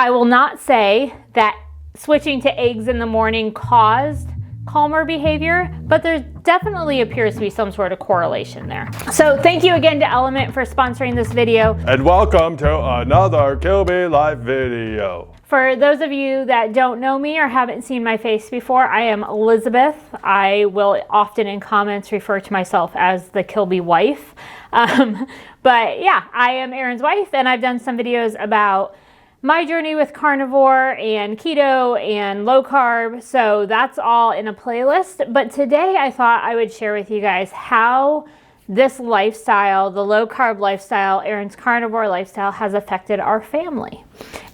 I will not say that switching to eggs in the morning caused calmer behavior, but there definitely appears to be some sort of correlation there. So thank you again to Element for sponsoring this video. And welcome to another Kilby Life video. For those of you that don't know me or haven't seen my face before, I am Elizabeth. I will often in comments refer to myself as the Kilby wife. But yeah, I am Erin's wife, and I've done some videos about my journey with carnivore and keto and low carb, so that's all in a playlist. But today I thought I would share with you guys how this lifestyle, the low carb lifestyle, Erin's carnivore lifestyle, has affected our family.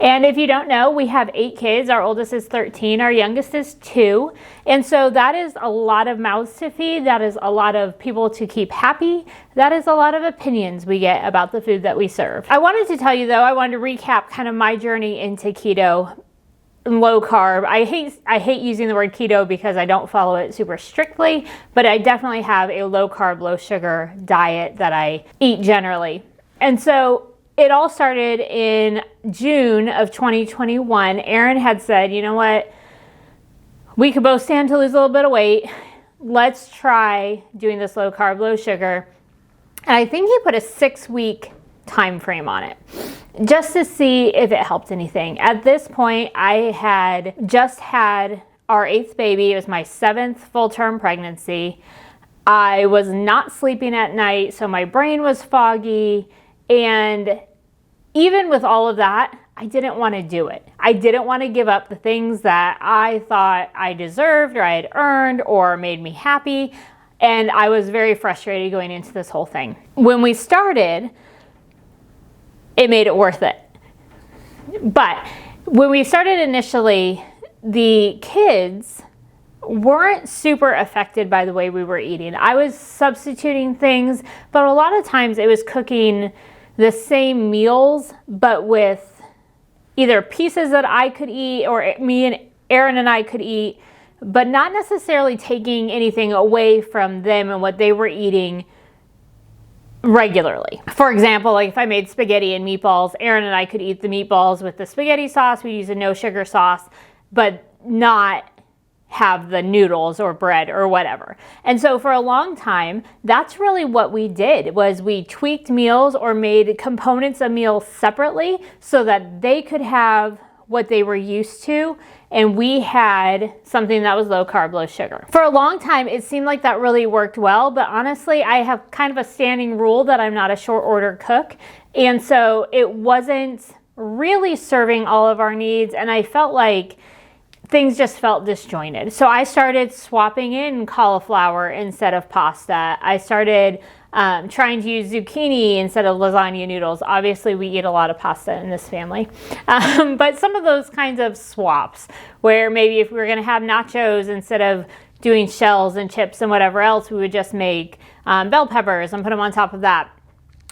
And if you don't know, we have 8 kids. Our oldest is 13, our youngest is 2. And so that is a lot of mouths to feed. That is a lot of people to keep happy. That is a lot of opinions we get about the food that we serve. I wanted to tell you though, I wanted to recap kind of my journey into keto and low carb. I hate using the word keto because I don't follow it super strictly, but I definitely have a low carb, low sugar diet that I eat generally. And so it all started in June of 2021. Erin had said, you know what? We could both stand to lose a little bit of weight. Let's try doing this low carb, low sugar. And I think he put a 6-week time frame on it just to see if it helped anything. At this point, I had just had our 8th baby. It was my 7th full-term pregnancy. I was not sleeping at night, so my brain was foggy. And even with all of that, I didn't want to do it. I didn't want to give up the things that I thought I deserved or I had earned or made me happy. And I was very frustrated going into this whole thing. When we started, it made it worth it. But when we started initially, the kids weren't super affected by the way we were eating. I was substituting things, but a lot of times it was cooking the same meals, but with either pieces that I could eat or me and Erin and I could eat, but not necessarily taking anything away from them and what they were eating regularly. For example, like if I made spaghetti and meatballs, Erin and I could eat the meatballs with the spaghetti sauce. We use a no sugar sauce, but not have the noodles or bread or whatever. And so for a long time, that's really what we did, was we tweaked meals or made components of meals separately so that they could have what they were used to, and we had something that was low carb, low sugar. For a long time, it seemed like that really worked well, but honestly, I have kind of a standing rule that I'm not a short order cook, and so it wasn't really serving all of our needs, and I felt like things just felt disjointed. So I started swapping in cauliflower instead of pasta. I started trying to use zucchini instead of lasagna noodles. Obviously, we eat a lot of pasta in this family. But some of those kinds of swaps, where maybe if we were going to have nachos, instead of doing shells and chips and whatever else, we would just make bell peppers and put them on top of that.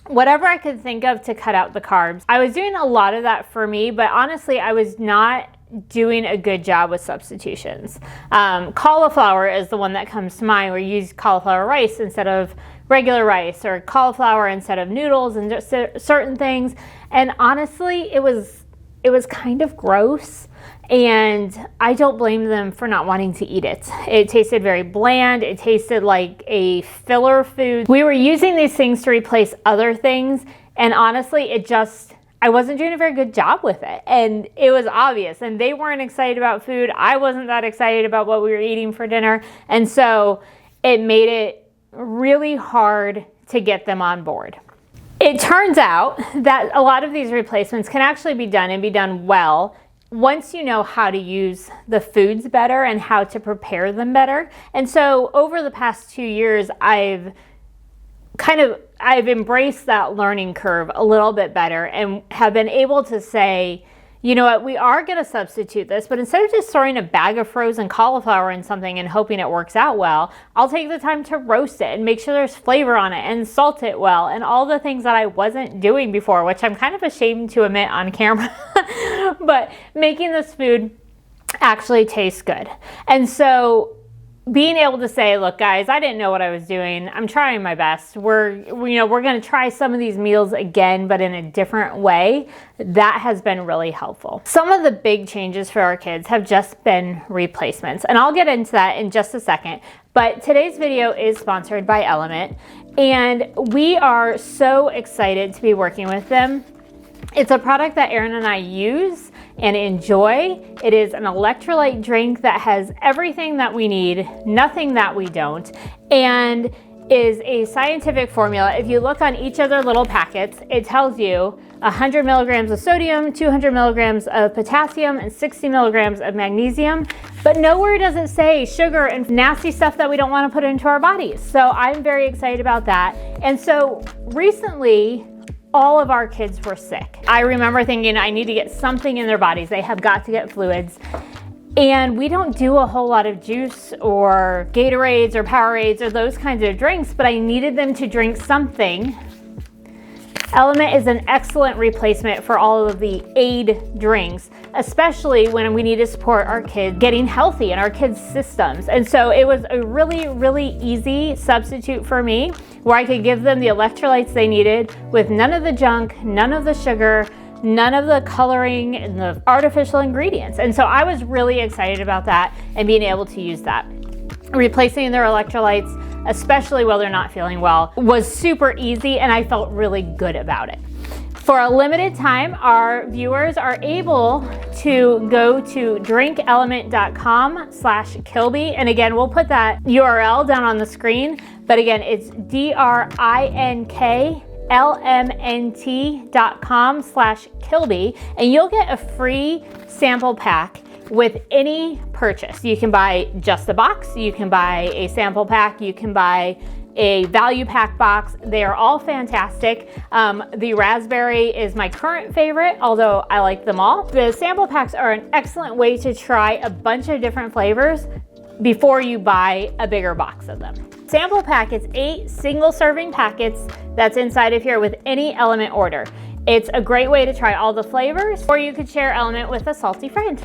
Whatever I could think of to cut out the carbs. I was doing a lot of that for me, but honestly, I was not doing a good job with substitutions. Cauliflower is the one that comes to mind, where you use cauliflower rice instead of regular rice, or cauliflower instead of noodles, and just certain things. And honestly, it was kind of gross, and I don't blame them for not wanting to eat it. It tasted very bland. It tasted like a filler food. We were using these things to replace other things, and honestly, I wasn't doing a very good job with it, and it was obvious, and they weren't excited about food. I wasn't that excited about what we were eating for dinner, and so it made it really hard to get them on board. It turns out that a lot of these replacements can actually be done, and be done well, once you know how to use the foods better and how to prepare them better. And so over the past 2 years, I've embraced that learning curve a little bit better, and have been able to say, you know what, we are going to substitute this, but instead of just throwing a bag of frozen cauliflower in something and hoping it works out well, I'll take the time to roast it and make sure there's flavor on it and salt it well, and all the things that I wasn't doing before, which I'm kind of ashamed to admit on camera. But making this food actually taste good. And so being able to say, look guys, I didn't know what I was doing. I'm trying my best. We're going to try some of these meals again, but in a different way. That has been really helpful. Some of the big changes for our kids have just been replacements, and I'll get into that in just a second. But today's video is sponsored by Element, and we are so excited to be working with them. It's a product that Erin and I use and enjoy. It is an electrolyte drink that has everything that we need, nothing that we don't, and is a scientific formula. If you look on each of their little packets, it tells you 100 milligrams of sodium, 200 milligrams of potassium, and 60 milligrams of magnesium. But nowhere does it say sugar and nasty stuff that we don't want to put into our bodies. So I'm very excited about that. And so recently, all of our kids were sick. I remember thinking, I need to get something in their bodies. They have got to get fluids. And we don't do a whole lot of juice or Gatorades or Powerades or those kinds of drinks, but I needed them to drink something. Element is an excellent replacement for all of the aid drinks, especially when we need to support our kids getting healthy in our kids' systems. And so it was a really, really easy substitute for me, where I could give them the electrolytes they needed with none of the junk, none of the sugar, none of the coloring and the artificial ingredients. And so I was really excited about that and being able to use that. Replacing their electrolytes, especially while they're not feeling well, was super easy, and I felt really good about it. For a limited time, our viewers are able to go to drinkelement.com/Kilby. And again, we'll put that URL down on the screen. But again, it's drinklmnt.com/Kilby. And you'll get a free sample pack with any purchase. You can buy just a box, you can buy a sample pack, you can buy a value pack box. They are all fantastic. The raspberry is my current favorite, although I like them all. The sample packs are an excellent way to try a bunch of different flavors before you buy a bigger box of them. Sample pack is 8 single serving packets that's inside of here with any Element order. It's a great way to try all the flavors, or you could share Element with a salty friend.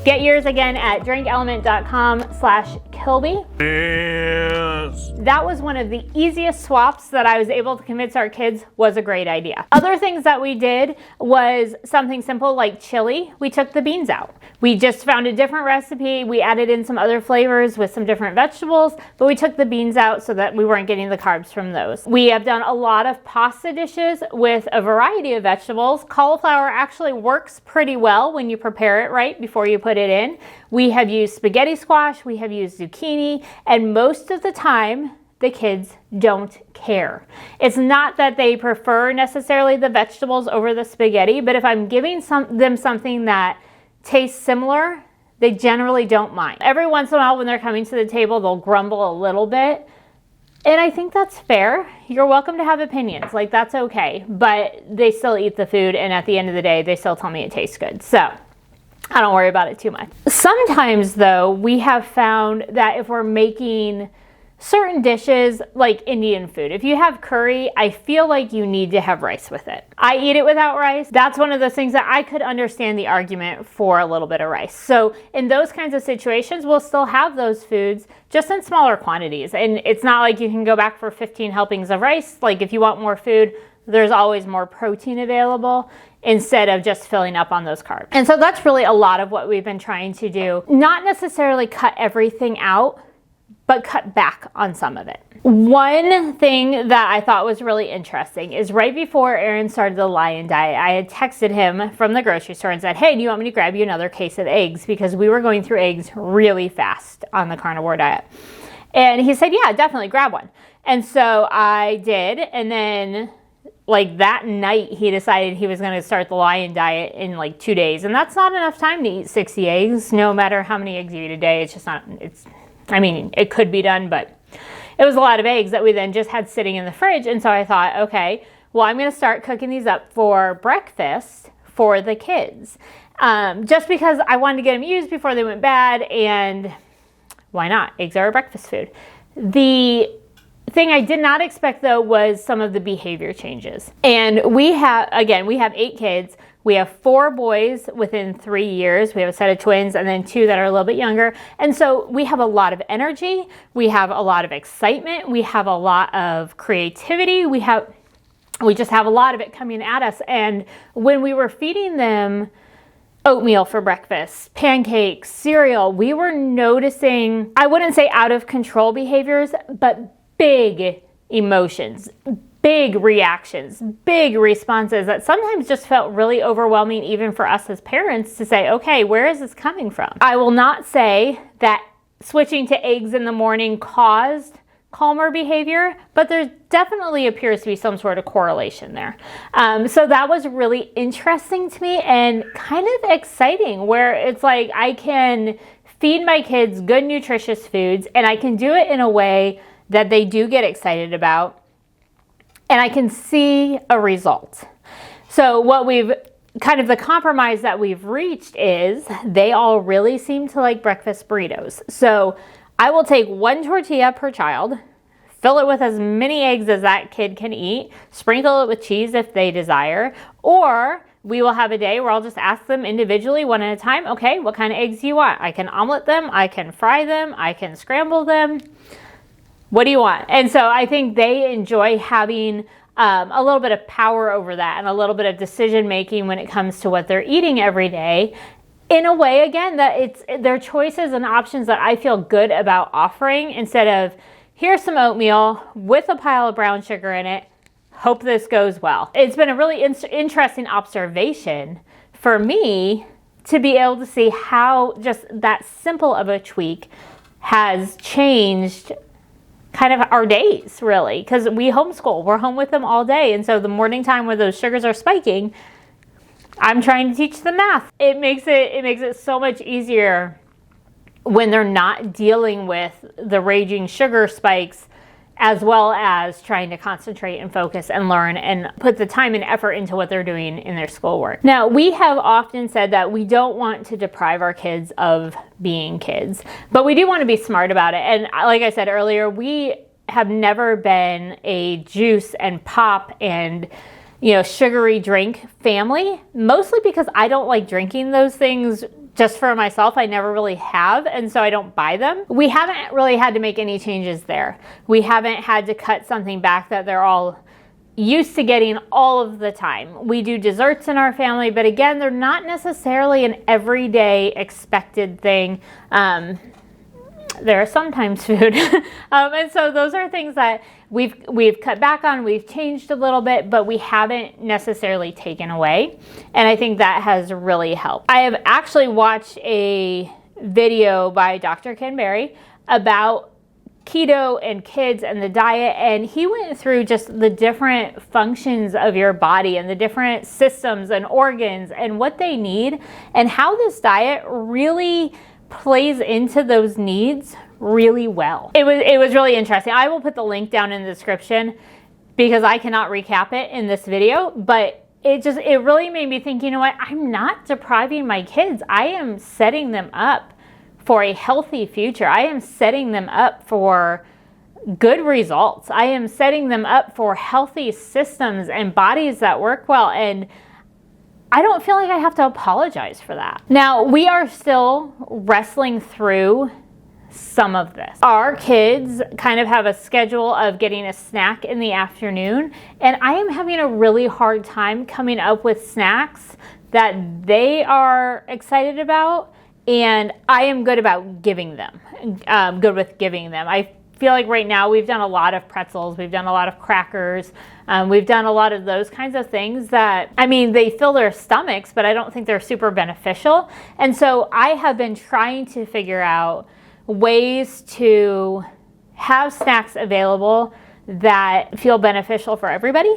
Get yours again at drinkelement.com/Kilby. Yes. That was one of the easiest swaps that I was able to convince our kids was a great idea. Other things that we did was something simple like chili. We took the beans out. We just found a different recipe. We added in some other flavors with some different vegetables, but we took the beans out so that we weren't getting the carbs from those. We have done a lot of pasta dishes with a variety of vegetables. Cauliflower actually works pretty well when you prepare it right before you put it in. We have used spaghetti squash, we have used zucchini, and most of the time, the kids don't care. It's not that they prefer necessarily the vegetables over the spaghetti, but if I'm giving them something that tastes similar, they generally don't mind. Every once in a while when they're coming to the table, they'll grumble a little bit. And I think that's fair. You're welcome to have opinions, like that's okay, but they still eat the food, and at the end of the day, they still tell me it tastes good. So I don't worry about it too much. Sometimes though, we have found that if we're making certain dishes like Indian food, if you have curry, I feel like you need to have rice with it. I eat it without rice. That's one of those things that I could understand the argument for a little bit of rice. So in those kinds of situations, we'll still have those foods just in smaller quantities. And it's not like you can go back for 15 helpings of rice. Like if you want more food, there's always more protein available instead of just filling up on those carbs. And so that's really a lot of what we've been trying to do. Not necessarily cut everything out, but cut back on some of it. One thing that I thought was really interesting is right before Aaron started the Lion Diet, I had texted him from the grocery store and said, hey, do you want me to grab you another case of eggs? Because we were going through eggs really fast on the carnivore diet. And he said, yeah, definitely grab one. And so I did, and then like that night, he decided he was going to start the Lion Diet in like 2 days. And that's not enough time to eat 60 eggs, no matter how many eggs you eat a day. It's just not, I mean, it could be done, but it was a lot of eggs that we then just had sitting in the fridge. And so I thought, okay, well, I'm going to start cooking these up for breakfast for the kids. Just because I wanted to get them used before they went bad, and why not? Eggs are a breakfast food. The thing I did not expect though was some of the behavior changes. And we have 8 kids. We have 4 boys within 3 years. We have a set of twins and then 2 that are a little bit younger. And so we have a lot of energy. We have a lot of excitement. We have a lot of creativity. We just have a lot of it coming at us. And when we were feeding them oatmeal for breakfast, pancakes, cereal, we were noticing, I wouldn't say out of control behaviors, but big emotions, big reactions, big responses that sometimes just felt really overwhelming even for us as parents to say, okay, where is this coming from? I will not say that switching to eggs in the morning caused calmer behavior, but there definitely appears to be some sort of correlation there. So that was really interesting to me and kind of exciting, where it's like I can feed my kids good, nutritious foods, and I can do it in a way that they do get excited about, and I can see a result. So what we've kind of the compromise that we've reached is they all really seem to like breakfast burritos. So I will take 1 tortilla per child, fill it with as many eggs as that kid can eat, sprinkle it with cheese if they desire, or we will have a day where I'll just ask them individually, one at a time, okay, what kind of eggs do you want? I can omelet them, I can fry them, I can scramble them. What do you want? And so I think they enjoy having a little bit of power over that and a little bit of decision making when it comes to what they're eating every day. In a way, again, that it's their choices and options that I feel good about offering, instead of here's some oatmeal with a pile of brown sugar in it, hope this goes well. It's been a really interesting observation for me to be able to see how just that simple of a tweak has changed kind of our days, really, because we homeschool. We're home with them all day, and so the morning time where those sugars are spiking, I'm trying to teach them math. It makes it so much easier when they're not dealing with the raging sugar spikes, as well as trying to concentrate and focus and learn and put the time and effort into what they're doing in their schoolwork. Now, we have often said that we don't want to deprive our kids of being kids, but we do want to be smart about it. And like I said earlier, we have never been a juice and pop and sugary drink family, mostly because I don't like drinking those things just for myself. I never really have, and so I don't buy them. We haven't really had to make any changes there. We haven't had to cut something back that they're all used to getting all of the time. We do desserts in our family, but again, they're not necessarily an everyday expected thing. They're sometimes food. And so those are things that we've cut back on, we've changed a little bit, but we haven't necessarily taken away. And I think that has really helped. I have actually watched a video by Dr. Ken Berry about keto and kids and the diet, and he went through just the different functions of your body and the different systems and organs and what they need, and how this diet really plays into those needs really well. It was really interesting. I will put the link down in the description because I cannot recap it in this video, but it really made me think, you know what, I'm not depriving my kids. I am setting them up for a healthy future. I am setting them up for good results. I am setting them up for healthy systems and bodies that work well, and I don't feel like I have to apologize for that. Now, we are still wrestling through some of this. Our kids kind of have a schedule of getting a snack in the afternoon, and I am having a really hard time coming up with snacks that they are excited about, and I am good about giving them, good with giving them. I feel like right now we've done a lot of pretzels, we've done a lot of crackers, we've done a lot of those kinds of things that, I mean, they fill their stomachs, but I don't think they're super beneficial. And so I have been trying to figure out ways to have snacks available that feel beneficial for everybody.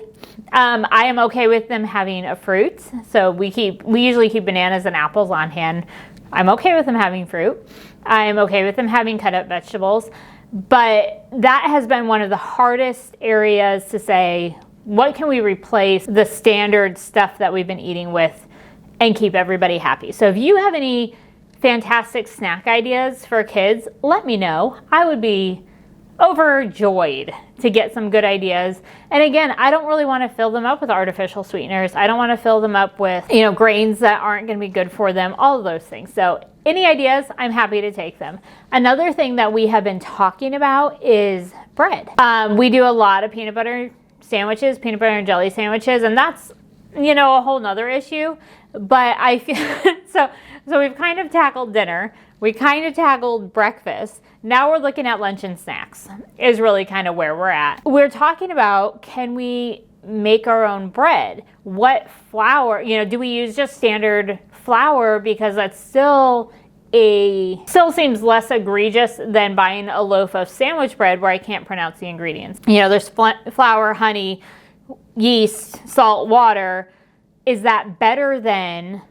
I am okay with them having a fruit. So we usually keep bananas and apples on hand. I'm okay with them having fruit. I'm okay with them having cut up vegetables. But that has been one of the hardest areas to say, what can we replace the standard stuff that we've been eating with and keep everybody happy? So if you have any fantastic snack ideas for kids, let me know. I would be overjoyed to get some good ideas. And again, I don't really want to fill them up with artificial sweeteners. I don't want to fill them up with, grains that aren't going to be good for them, all of those things. So any ideas, I'm happy to take them. Another thing that we have been talking about is bread. We do a lot of peanut butter sandwiches, peanut butter and jelly sandwiches, and that's, a whole nother issue. But I feel, so we've kind of tackled dinner. We kind of tackled breakfast. Now we're looking at lunch and snacks is really kind of where we're at. We're talking about, can we make our own bread? What flour, do we use just standard flour, because that's still seems less egregious than buying a loaf of sandwich bread where I can't pronounce the ingredients. There's flour, honey, yeast, salt, water. Is that better than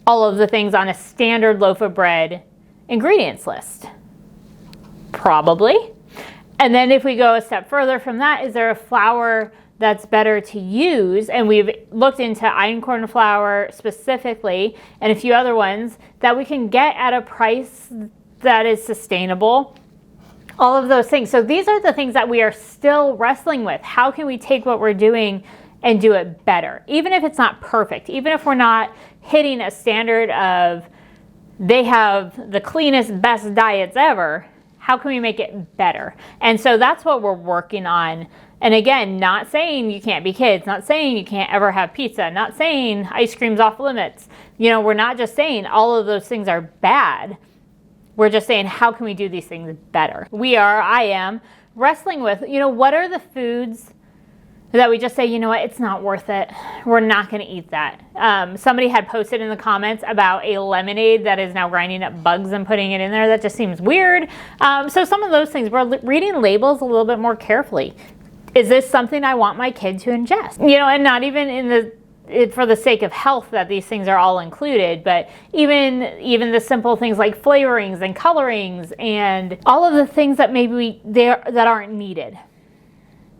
all of the things on a standard loaf of bread ingredients list? Probably. And then if we go a step further from that, is there a flour that's better to use? And we've looked into einkorn flour specifically and a few other ones that we can get at a price that is sustainable. All of those things. So these are the things that we are still wrestling with. How can we take what we're doing and do it better? Even if it's not perfect, even if we're not hitting a standard of they have the cleanest, best diets ever, how can we make it better? And so that's what we're working on. And again, not saying you can't be kids, not saying you can't ever have pizza, not saying ice cream's off limits. We're not just saying all of those things are bad. We're just saying, how can we do these things better? I am wrestling with, what are the foods that we just say, it's not worth it. We're not going to eat that. Somebody had posted in the comments about a lemonade that is now grinding up bugs and putting it in there. That just seems weird. So some of those things, we're reading labels a little bit more carefully. Is this something I want my kid to ingest? And not even for the sake of health that these things are all included, but even the simple things like flavorings and colorings and all of the things that maybe that aren't needed.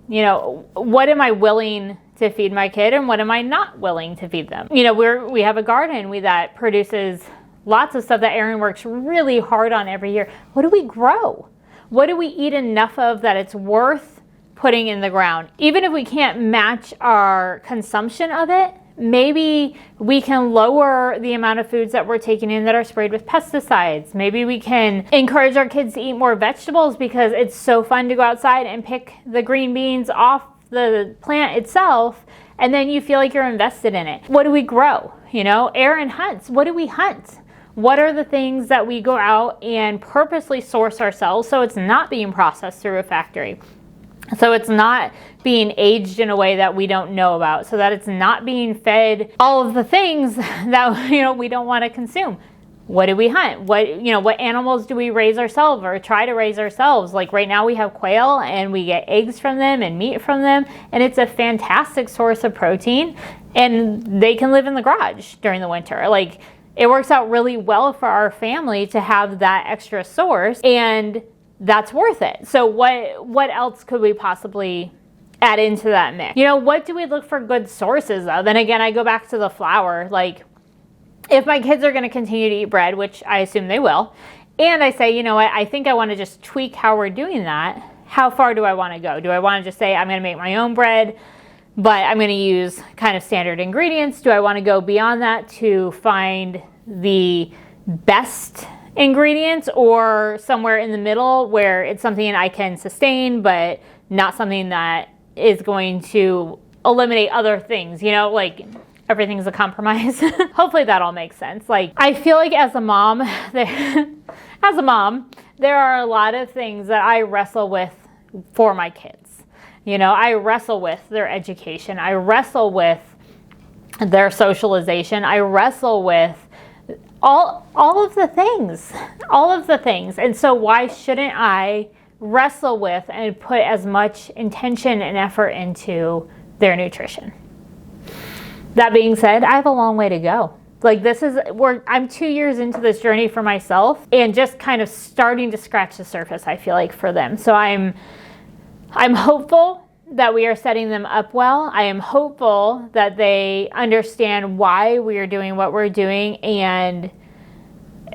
What am I willing to feed my kid and what am I not willing to feed them? We have a garden that produces lots of stuff that Erin works really hard on every year. What do we grow? What do we eat enough of that it's worth putting in the ground? Even if we can't match our consumption of it, maybe we can lower the amount of foods that we're taking in that are sprayed with pesticides. Maybe we can encourage our kids to eat more vegetables because it's so fun to go outside and pick the green beans off the plant itself, and then you feel like you're invested in it. What do we grow? Erin hunts. What do we hunt? What are the things that we go out and purposely source ourselves so it's not being processed through a factory? So it's not being aged in a way that we don't know about, so that it's not being fed all of the things that we don't want to consume. What do we hunt? What animals do we raise ourselves or try to raise ourselves? Like right now we have quail and we get eggs from them and meat from them, and it's a fantastic source of protein, and they can live in the garage during the winter. Like, it works out really well for our family to have that extra source, and that's worth it. So what else could we possibly add into that mix? What do we look for good sources of? And again, I go back to the flour. Like, if my kids are going to continue to eat bread, which I assume they will, and I say, I think I want to just tweak how we're doing that, how far do I want to go? Do I want to just say I'm going to make my own bread, but I'm going to use kind of standard ingredients? Do I want to go beyond that to find the best ingredients, or somewhere in the middle where it's something I can sustain but not something that is going to eliminate other things? Like, everything's a compromise. Hopefully that all makes sense. Like, I feel like as a mom, there are a lot of things that I wrestle with for my kids. I wrestle with their education. I wrestle with their socialization. I wrestle with all of the things. And so why shouldn't I wrestle with and put as much intention and effort into their nutrition? That being said, I have a long way to go. Like, I'm 2 years into this journey for myself and just kind of starting to scratch the surface, I feel like, for them. So I'm hopeful that we are setting them up well. I am hopeful that they understand why we are doing what we're doing, and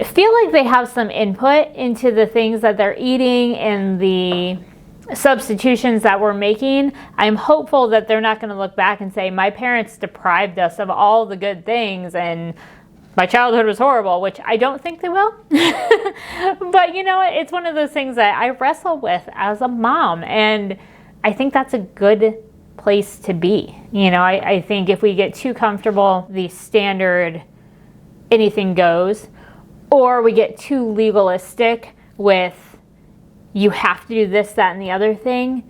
feel like they have some input into the things that they're eating and the substitutions that we're making. I'm hopeful that they're not going to look back and say, my parents deprived us of all the good things and my childhood was horrible, which I don't think they will. But you know what? It's one of those things that I wrestle with as a mom, and I think that's a good place to be. You know, I think if we get too comfortable, the standard anything goes, or we get too legalistic with you have to do this, that, and the other thing,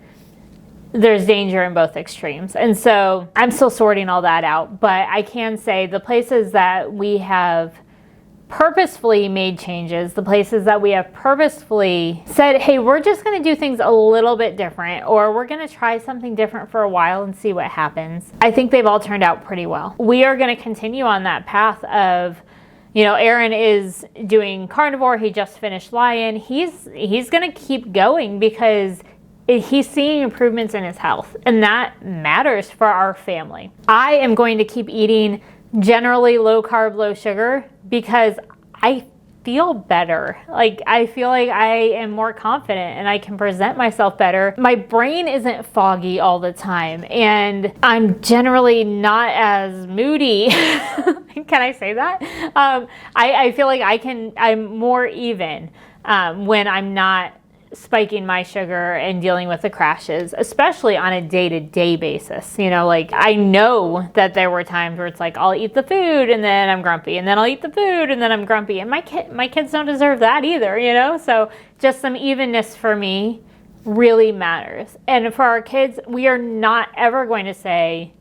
there's danger in both extremes. And so I'm still sorting all that out, but I can say the places that we have purposefully made changes, the places that we have purposefully said, hey, we're just going to do things a little bit different, or we're going to try something different for a while and see what happens, I think they've all turned out pretty well. We are going to continue on that path of, you know, Aaron is doing carnivore. He just finished lion. He's going to keep going because he's seeing improvements in his health, and that matters for our family. I am going to keep eating generally low carb, low sugar because I feel better. Like, I feel like I am more confident and I can present myself better. My brain isn't foggy all the time, and I'm generally not as moody. Can I say that? I feel like I'm more even when I'm not spiking my sugar and dealing with the crashes, especially on a day-to-day basis. You know, like, I know that there were times where it's like, I'll eat the food and then I'm grumpy, and then I'll eat the food and then I'm grumpy, and my kids don't deserve that either, you know? So just some evenness for me really matters. And for our kids, we are not ever going to say,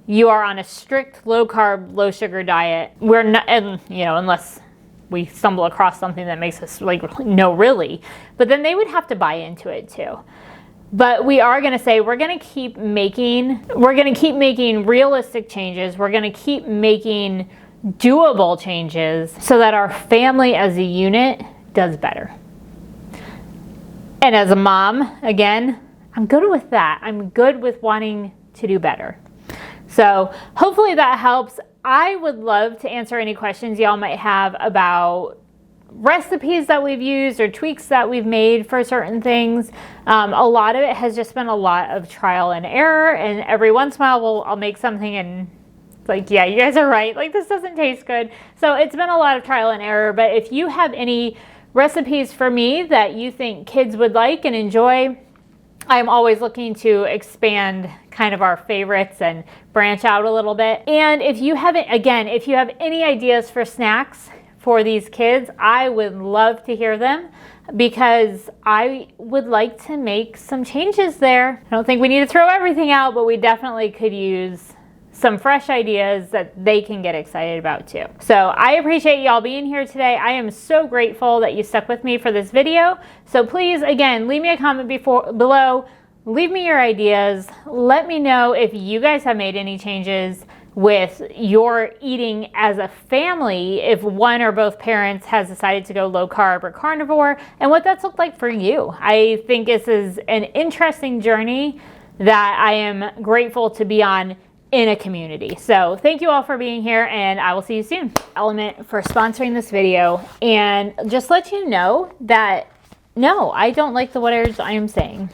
you are on a strict low carb, low sugar diet. We're not, and you know, unless we stumble across something that makes us like, no, really. But then they would have to buy into it too. But we are going to say, we're going to keep making realistic changes. We're going to keep making doable changes so that our family as a unit does better. And as a mom, again, I'm good with that. I'm good with wanting to do better. So hopefully that helps. I would love to answer any questions y'all might have about recipes that we've used or tweaks that we've made for certain things. A lot of it has just been a lot of trial and error, and every once in a while I'll make something and it's like, yeah, you guys are right, like, this doesn't taste good. So it's been a lot of trial and error. But if you have any recipes for me that you think kids would like and enjoy, I'm always looking to expand kind of our favorites and branch out a little bit. And if you have any ideas for snacks for these kids, I would love to hear them, because I would like to make some changes there. I don't think we need to throw everything out, but we definitely could use some fresh ideas that they can get excited about too. So I appreciate y'all being here today. I am so grateful that you stuck with me for this video. So please, again, leave me a comment below. Leave me your ideas. Let me know if you guys have made any changes with your eating as a family, if one or both parents has decided to go low carb or carnivore, and what that's looked like for you. I think this is an interesting journey that I am grateful to be on in a community. So thank you all for being here, and I will see you soon. Element for sponsoring this video, and just let you know that no, I don't like the words I am saying.